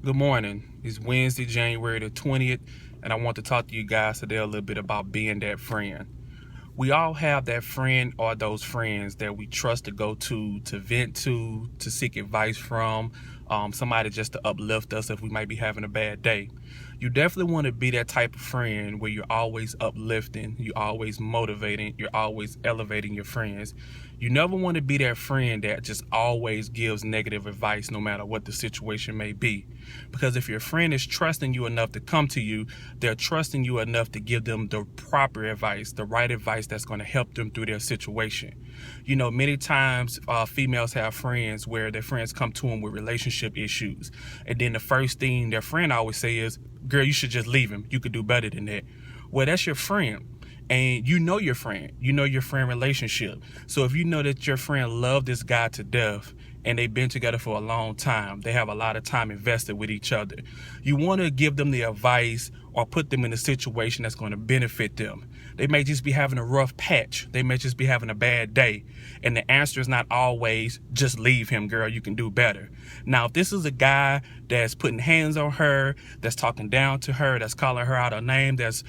Good morning. It's Wednesday, January the 20th, and I want to talk to you guys today a little bit about being that friend. We all have that friend or those friends that we trust to go to vent to seek advice from, somebody just to uplift us if we might be having a bad day. You definitely want to be that type of friend where you're always uplifting, you're always motivating, you're always elevating your friends. You never want to be that friend that just always gives negative advice no matter what the situation may be. Because if your friend is trusting you enough to come to you, they're trusting you enough to give them the proper advice, the right advice that's going to help them through their situation. You know, many times females have friends where their friends come to them with relationship issues. And then the first thing their friend always say is, girl, you should just leave him. You could do better than that. Well, that's your friend. And you know your friend relationship. So if you know that your friend loved this guy to death and they've been together for a long time, they have a lot of time invested with each other, you want to give them the advice or put them in a situation that's going to benefit them. They may just be having a rough patch. They may just be having a bad day. And the answer is not always, just leave him, girl, you can do better. Now, if this is a guy that's putting hands on her, that's talking down to her, that's calling her out her name, that's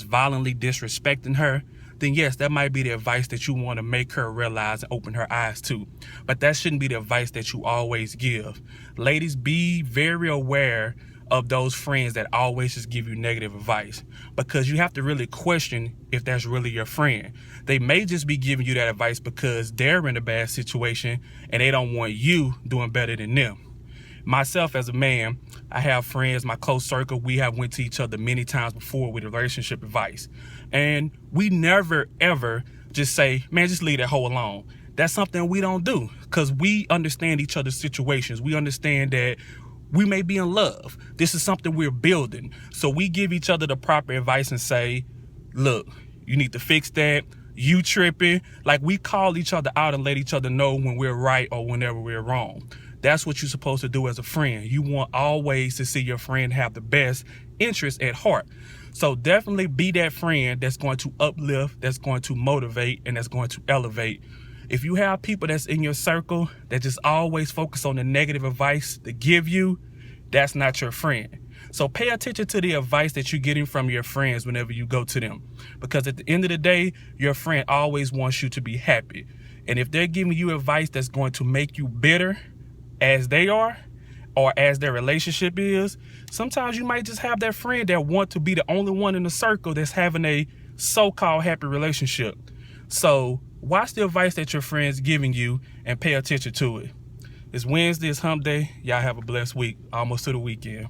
violently disrespecting her, then yes, that might be the advice that you want to make her realize and open her eyes to. But that shouldn't be the advice that you always give. Ladies, be very aware of those friends that always just give you negative advice, because you have to really question if that's really your friend. They may just be giving you that advice because they're in a bad situation and they don't want you doing better than them. Myself as a man, I have friends, my close circle, we have went to each other many times before with relationship advice. And we never ever just say, man, just leave that hoe alone. That's something we don't do because we understand each other's situations. We understand that we may be in love. This is something we're building. So we give each other the proper advice and say, look, you need to fix that. You tripping. Like, we call each other out and let each other know when we're right or whenever we're wrong. That's what you're supposed to do as a friend. You want always to see your friend have the best interest at heart. So definitely be that friend that's going to uplift, that's going to motivate, and that's going to elevate. If you have people that's in your circle that just always focus on the negative advice to give you, that's not your friend. So pay attention to the advice that you're getting from your friends whenever you go to them. Because at the end of the day, your friend always wants you to be happy. And if they're giving you advice that's going to make you bitter as they are, or as their relationship is, sometimes you might just have that friend that want to be the only one in the circle that's having a so-called happy relationship. So watch the advice that your friend's giving you and pay attention to it. It's Wednesday, it's hump day. Y'all have a blessed week, almost to the weekend.